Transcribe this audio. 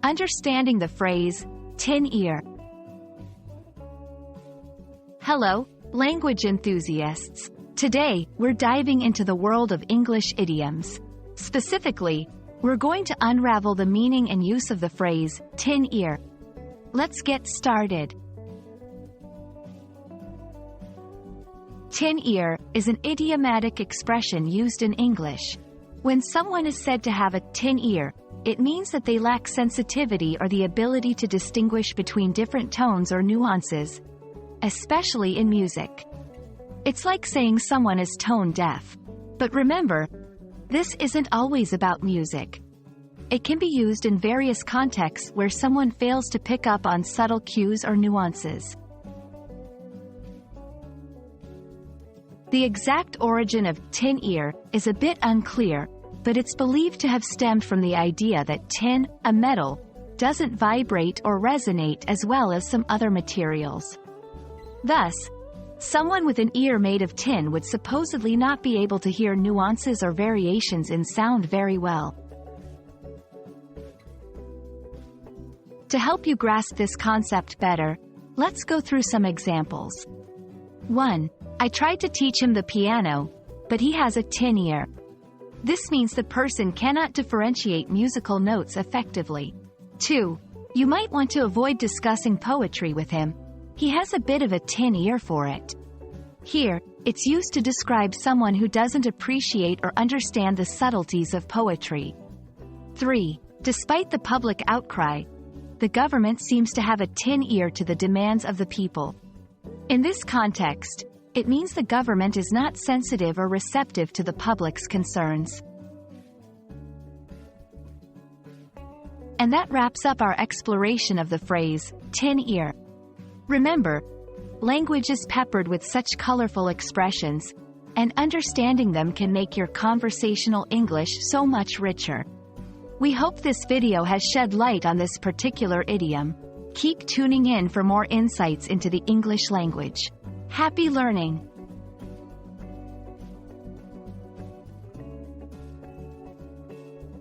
Understanding the phrase, tin ear. Hello, language enthusiasts. Today, we're diving into the world of English idioms. Specifically, we're going to unravel the meaning and use of the phrase, tin ear. Let's get started. Tin ear is an idiomatic expression used in English. When someone is said to have a tin ear, it means that they lack sensitivity or the ability to distinguish between different tones or nuances, especially in music. It's like saying someone is tone deaf. But remember, this isn't always about music. It can be used in various contexts where someone fails to pick up on subtle cues or nuances. The exact origin of tin ear is a bit unclear, but it's believed to have stemmed from the idea that tin, a metal, doesn't vibrate or resonate as well as some other materials. Thus, someone with an ear made of tin would supposedly not be able to hear nuances or variations in sound very well. To help you grasp this concept better, let's go through some examples. 1. I tried to teach him the piano, but he has a tin ear. This means the person cannot differentiate musical notes effectively. 2. You might want to avoid discussing poetry with him. He has a bit of a tin ear for it. Here, it's used to describe someone who doesn't appreciate or understand the subtleties of poetry. 3. Despite the public outcry, the government seems to have a tin ear to the demands of the people. In this context, it means the government is not sensitive or receptive to the public's concerns. And that wraps up our exploration of the phrase, tin ear. Remember, language is peppered with such colorful expressions, and understanding them can make your conversational English so much richer. We hope this video has shed light on this particular idiom. Keep tuning in for more insights into the English language. Happy learning!